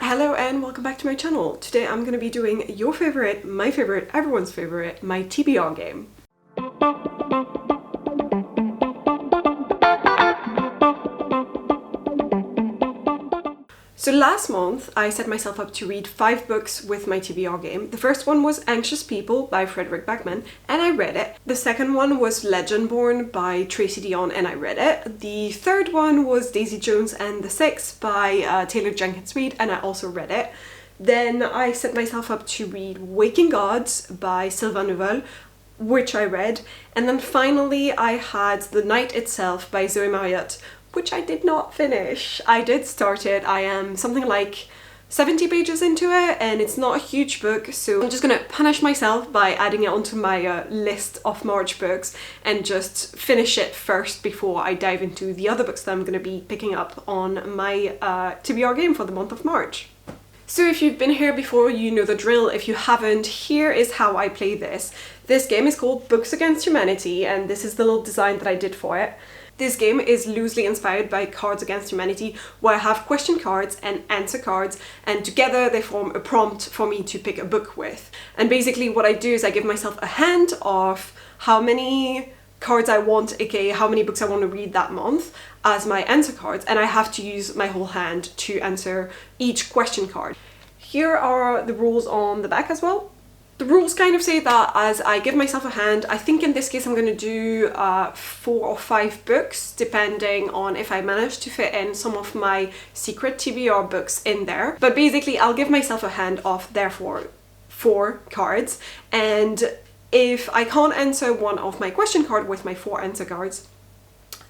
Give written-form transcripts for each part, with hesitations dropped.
Hello and welcome back to my channel. Today I'm going to be doing your favorite, my favorite, everyone's favorite, my TBR game. So last month I set myself up to read 5 books with my TBR game. The first one was Anxious People by Frederick Backman and I read it. The second one was Legendborn by Tracy Deonn and I read it. The third one was Daisy Jones and the Six by Taylor Jenkins Reid and I also read it. Then I set myself up to read Waking Gods by Sylvain Neuvel, which I read. And then finally I had The Night Itself by Zoe Marriott, which I did not finish. I did start it. I am something like 70 pages into it and it's not a huge book, so I'm just gonna punish myself by adding it onto my list of March books and just finish it first before I dive into the other books that I'm gonna be picking up on my TBR game for the month of March. So if you've been here before, you know the drill. If you haven't, here is how I play this. This game is called Books Against Humanity and this is the little design that I did for it. This game is loosely inspired by Cards Against Humanity, where I have question cards and answer cards, and together they form a prompt for me to pick a book with. And basically what I do is I give myself a hand of how many cards I want, aka how many books I want to read that month, as my answer cards, and I have to use my whole hand to answer each question card. Here are the rules on the back as well. The rules kind of say that as I give myself a hand, I think in this case I'm going to do 4 or 5 books, depending on if I manage to fit in some of my secret TBR books in there. But basically I'll give myself a hand of therefore 4 cards, and if I can't answer one of my question card with my 4 answer cards,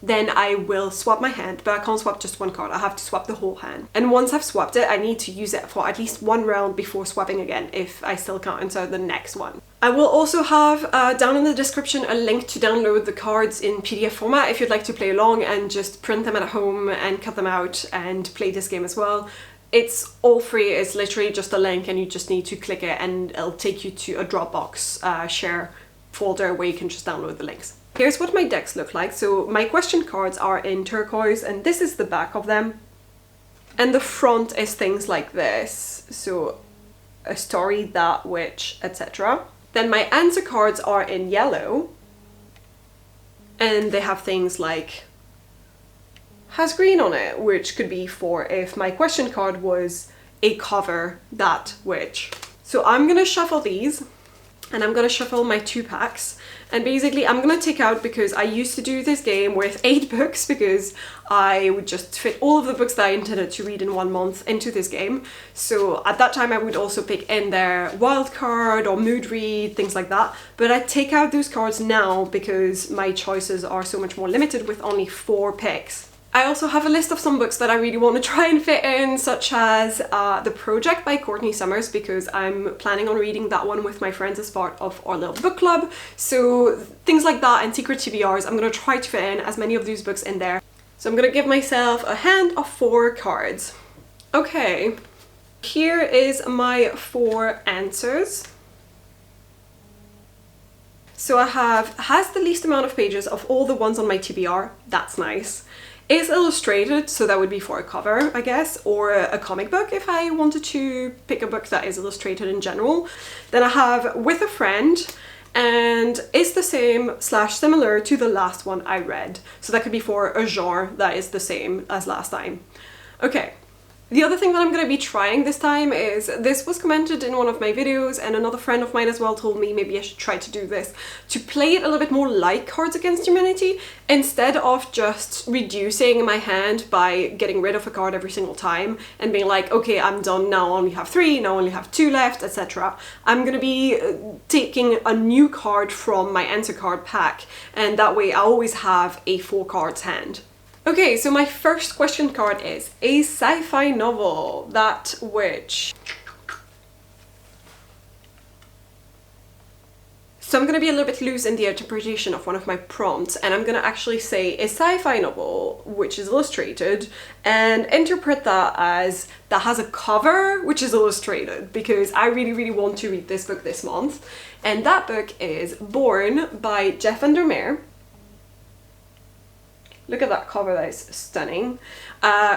then I will swap my hand, but I can't swap just one card, I have to swap the whole hand. And once I've swapped it, I need to use it for at least 1 round before swapping again if I still can't answer the next one. I will also have down in the description a link to download the cards in PDF format if you'd like to play along and just print them at home and cut them out and play this game as well. It's all free, it's literally just a link and you just need to click it and it'll take you to a Dropbox share folder where you can just download the links. Here's what my decks look like. So my question cards are in turquoise and this is the back of them. And the front is things like this. So a story, that, which, etc. Then my answer cards are in yellow. And they have things like has green on it, which could be for if my question card was a cover, that, which. So I'm gonna shuffle these. And I'm gonna shuffle my 2 packs, and basically I'm gonna take out, because I used to do this game with 8 books because I would just fit all of the books that I intended to read in 1 month into this game. So at that time I would also pick in their wild card or mood read, things like that, but I take out those cards now because my choices are so much more limited with only 4 picks. I also have a list of some books that I really want to try and fit in, such as The Project by Courtney Summers, because I'm planning on reading that one with my friends as part of our little book club. So things like that and secret TBRs, I'm going to try to fit in as many of those books in there. So I'm going to give myself a hand of 4 cards. Okay, here is my 4 answers. So I have has the least amount of pages of all the ones on my TBR, that's nice. Is illustrated, so that would be for a cover, I guess, or a comic book if I wanted to pick a book that is illustrated in general. Then I have With a Friend, and is the same / similar to the last one I read. So that could be for a genre that is the same as last time. Okay. The other thing that I'm going to be trying this time is, this was commented in one of my videos and another friend of mine as well told me maybe I should try to do this, to play it a little bit more like Cards Against Humanity, instead of just reducing my hand by getting rid of a card every single time and being like, okay, I'm done, now I only have 3, now I only have 2 left, etc. I'm going to be taking a new card from my answer card pack, and that way I always have a 4 cards hand. Okay, so my first question card is a sci-fi novel, that, which. So I'm going to be a little bit loose in the interpretation of one of my prompts, and I'm going to actually say a sci-fi novel which is illustrated and interpret that as that has a cover which is illustrated, because I really want to read this book this month. And that book is Born by Vandermeer. Look at that cover, that is stunning.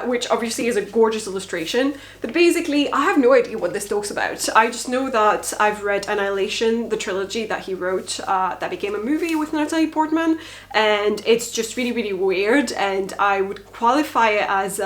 Which obviously is a gorgeous illustration. But basically, I have no idea what this talks about. I just know that I've read Annihilation, the trilogy that he wrote, that became a movie with Natalie Portman, and it's just really, really weird, and I would qualify it as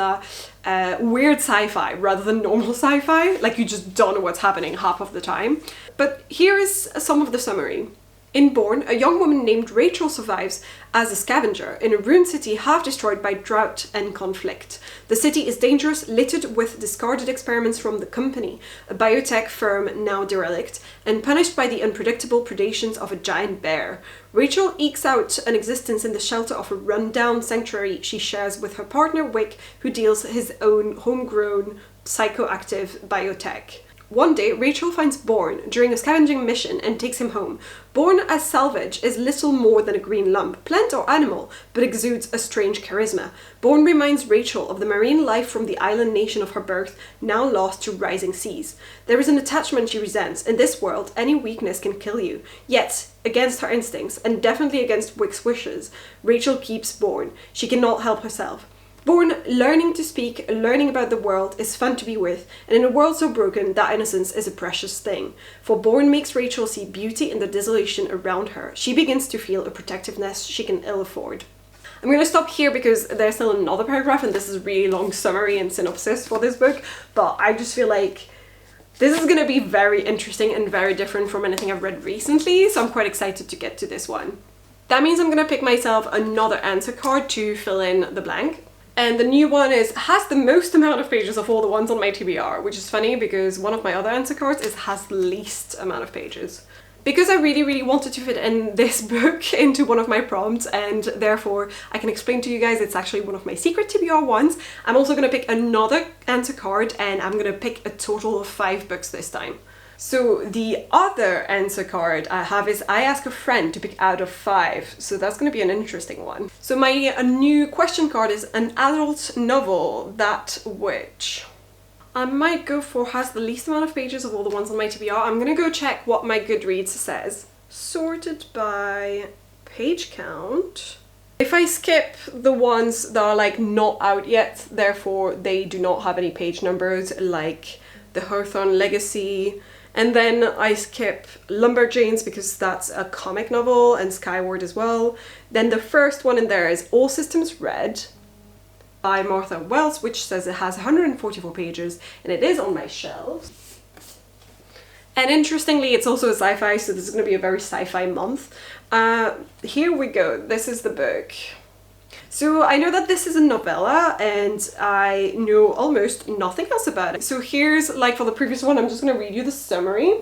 weird sci-fi rather than normal sci-fi. Like, you just don't know what's happening half of the time. But here is some of the summary. In Bourne, a young woman named Rachel survives as a scavenger in a ruined city half destroyed by drought and conflict. The city is dangerous, littered with discarded experiments from the company, a biotech firm now derelict, and punished by the unpredictable predations of a giant bear. Rachel ekes out an existence in the shelter of a run-down sanctuary she shares with her partner Wick, who deals his own homegrown psychoactive biotech. One day, Rachel finds Bourne during a scavenging mission and takes him home. Bourne as salvage is little more than a green lump, plant or animal, but exudes a strange charisma. Bourne reminds Rachel of the marine life from the island nation of her birth, now lost to rising seas. There is an attachment she resents. In this world, any weakness can kill you. Yet, against her instincts, and definitely against Wick's wishes, Rachel keeps Bourne. She cannot help herself. Bourne, learning to speak, learning about the world, is fun to be with, and in a world so broken, that innocence is a precious thing. For Bourne makes Rachel see beauty in the desolation around her. She begins to feel a protectiveness she can ill afford. I'm going to stop here because there's still another paragraph, and this is a really long summary and synopsis for this book, but I just feel like this is going to be very interesting and very different from anything I've read recently, so I'm quite excited to get to this one. That means I'm going to pick myself another answer card to fill in the blank. And the new one has the most amount of pages of all the ones on my TBR, which is funny because one of my other answer cards has the least amount of pages. Because I really, really wanted to fit in this book into one of my prompts, and therefore I can explain to you guys it's actually one of my secret TBR ones, I'm also going to pick another answer card, and I'm going to pick a total of 5 books this time. So the other answer card I have is I ask a friend to pick out of 5, so that's going to be an interesting one. So my new question card is an adult novel, that which I might go for has the least amount of pages of all the ones on my TBR. I'm going to go check what my Goodreads says. Sorted by page count. If I skip the ones that are like not out yet, therefore they do not have any page numbers, like The Hawthorne Legacy, and then I skip Lumberjanes because that's a comic novel, and Skyward as well. Then the first one in there is All Systems Red by Martha Wells, which says it has 144 pages, and it is on my shelves. And interestingly, it's also a sci-fi, so this is going to be a very sci-fi month. Here we go. This is the book. So I know that this is a novella, and I know almost nothing else about it. So here's, like for the previous one, I'm just going to read you the summary.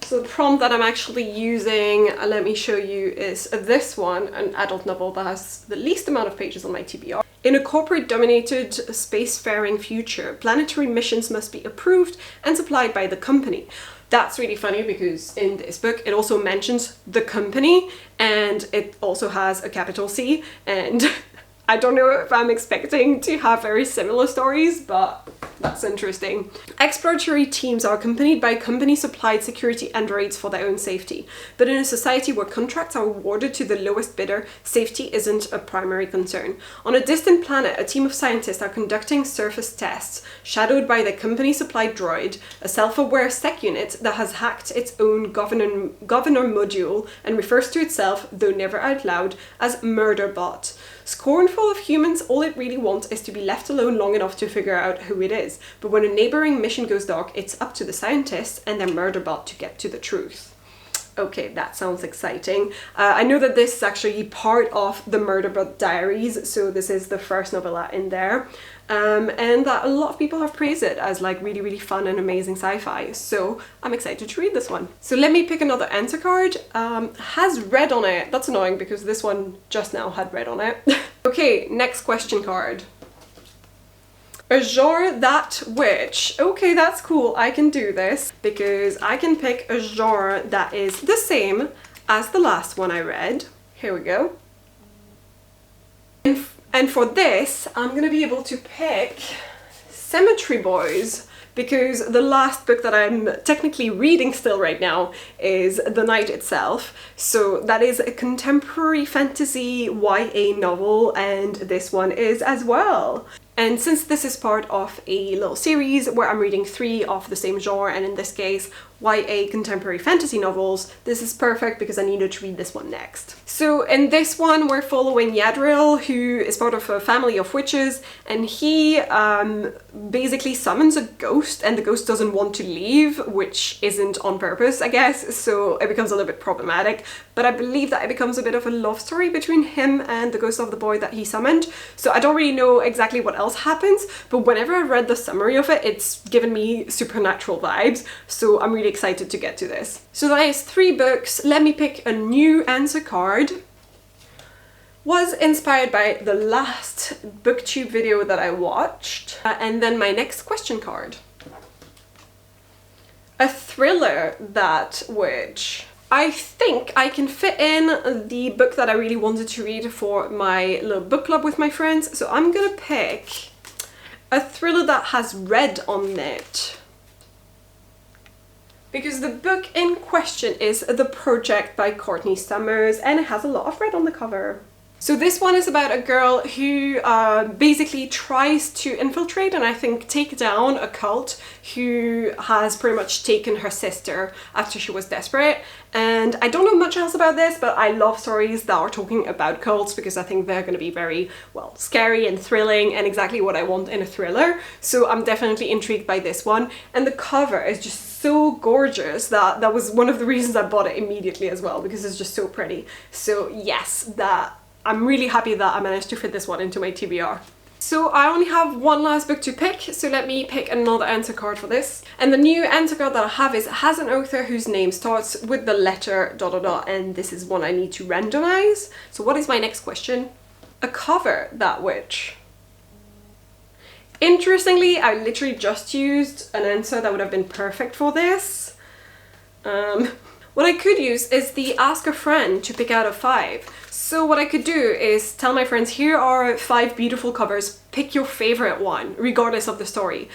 So the prompt that I'm actually using, let me show you, is this one, an adult novel that has the least amount of pages on my TBR. In a corporate-dominated spacefaring future, planetary missions must be approved and supplied by the company. That's really funny because in this book it also mentions the company, and it also has a capital C, and I don't know if I'm expecting to have very similar stories, but that's interesting. Exploratory teams are accompanied by company-supplied security androids for their own safety. But in a society where contracts are awarded to the lowest bidder, safety isn't a primary concern. On a distant planet, a team of scientists are conducting surface tests, shadowed by the company-supplied droid, a self-aware sec unit that has hacked its own governor module and refers to itself, though never out loud, as Murderbot. Scornful of humans, all it really wants is to be left alone long enough to figure out who it is. But when a neighboring mission goes dark, it's up to the scientists and their Murderbot to get to the truth. Okay, that sounds exciting. I know that this is actually part of the Murderbot Diaries, so this is the first novella in there. And that a lot of people have praised it as like really, really fun and amazing sci-fi. So I'm excited to read this one. So let me pick another answer card. Has red on it. That's annoying because this one just now had red on it. Okay, next question card. A genre, that which. Okay, that's cool. I can do this because I can pick a genre that is the same as the last one I read. Here we go. And for this, I'm going to be able to pick Cemetery Boys because the last book that I'm technically reading still right now is The Night Itself. So that is a contemporary fantasy YA novel, and this one is as well. And since this is part of a little series where I'm reading 3 of the same genre, and in this case YA contemporary fantasy novels, this is perfect because I needed to read this one next. So in this one we're following Yadril, who is part of a family of witches, and he basically summons a ghost, and the ghost doesn't want to leave, which isn't on purpose, I guess, so it becomes a little bit problematic. But I believe that it becomes a bit of a love story between him and the ghost of the boy that he summoned. So I don't really know exactly what else happens, but whenever I read the summary of it, it's given me supernatural vibes, so I'm really excited to get to this. So that is 3 books. Let me pick a new answer card. Was inspired by the last booktube video that I watched, and then my next question card. A thriller, that which I think I can fit in the book that I really wanted to read for my little book club with my friends, so I'm gonna pick a thriller that has red on it. Because the book in question is The Project by Courtney Summers, and it has a lot of red on the cover. So this one is about a girl who basically tries to infiltrate and I think take down a cult who has pretty much taken her sister after she was desperate. And I don't know much else about this, but I love stories that are talking about cults because I think they're going to be very, well, scary and thrilling and exactly what I want in a thriller. So I'm definitely intrigued by this one. And the cover is just so gorgeous that was one of the reasons I bought it immediately as well, because it's just so pretty. So yes, I'm really happy that I managed to fit this one into my TBR. So I only have one last book to pick, so let me pick another answer card for this. And the new answer card that I have has an author whose name starts with the letter ... and this is one I need to randomize. So what is my next question? A cover, that which. Interestingly, I literally just used an answer that would have been perfect for this. What I could use is the ask a friend to pick out of 5. So what I could do is tell my friends, here are 5 beautiful covers, pick your favorite one, regardless of the story.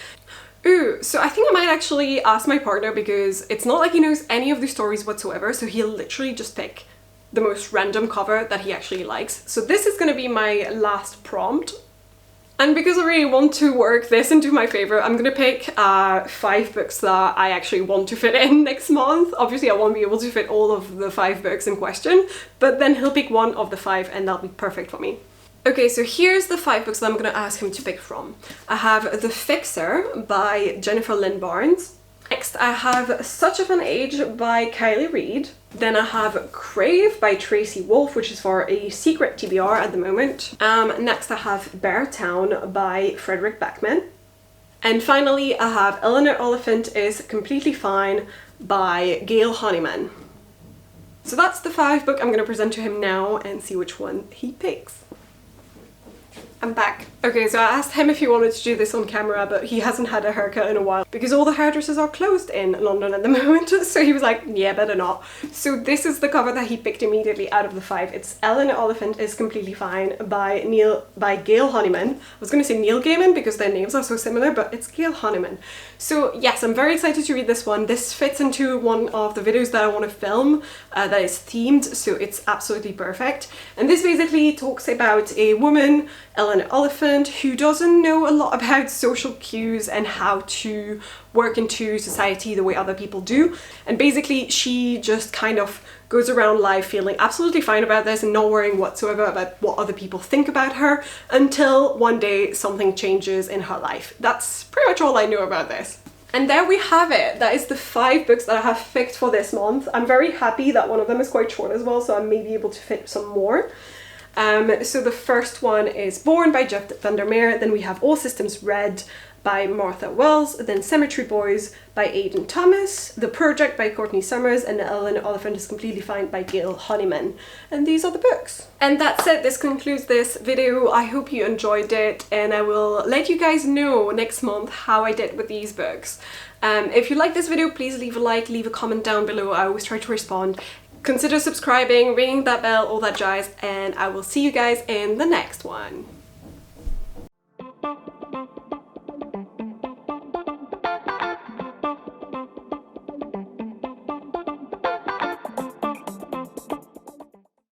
Ooh, so I think I might actually ask my partner, because it's not like he knows any of the stories whatsoever, so he'll literally just pick the most random cover that he actually likes. So this is gonna be my last prompt. And because I really want to work this into my favorite, I'm gonna pick 5 books that I actually want to fit in next month. Obviously I won't be able to fit all of the 5 books in question, but then he'll pick one of the 5 and that'll be perfect for me. Okay, so here's the 5 books that I'm gonna ask him to pick from. I have The Fixer by Jennifer Lynn Barnes. Next I have Such a Fun Age by Kylie Reid. Then I have Crave by Tracy Wolff, which is for a secret TBR at the moment. Next I have Bear Town by Frederick Backman. And finally I have Eleanor Oliphant is Completely Fine by Gail Honeyman. So that's the 5 book I'm going to present to him now and see which one he picks. I'm back. Okay, so I asked him if he wanted to do this on camera, but he hasn't had a haircut in a while because all the hairdressers are closed in London at the moment, so he was like, yeah, better not. So this is the cover that he picked immediately out of the 5. It's Eleanor Oliphant is Completely Fine by Gail Honeyman. I was gonna say Neil Gaiman because their names are so similar, but it's Gail Honeyman. So yes, I'm very excited to read this one. This fits into one of the videos that I want to film that is themed, so it's absolutely perfect. And this basically talks about a woman, Eleanor Oliphant, who doesn't know a lot about social cues and how to work into society the way other people do. And basically she just kind of goes around life feeling absolutely fine about this and not worrying whatsoever about what other people think about her until one day something changes in her life. That's pretty much all I know about this. And there we have it. That is the 5 books that I have picked for this month. I'm very happy that one of them is quite short as well, so I may be able to fit some more. So the first one is Born by Jeff Vandermeer, then we have All Systems Red by Martha Wells, then Cemetery Boys by Aidan Thomas, The Project by Courtney Summers, and Eleanor Oliphant is Completely Fine by Gail Honeyman. And these are the books. And that's it, this concludes this video. I hope you enjoyed it, and I will let you guys know next month how I did with these books. If you like this video, please leave a like, leave a comment down below. I always try to respond. Consider subscribing, ringing that bell, all that jazz, and I will see you guys in the next one.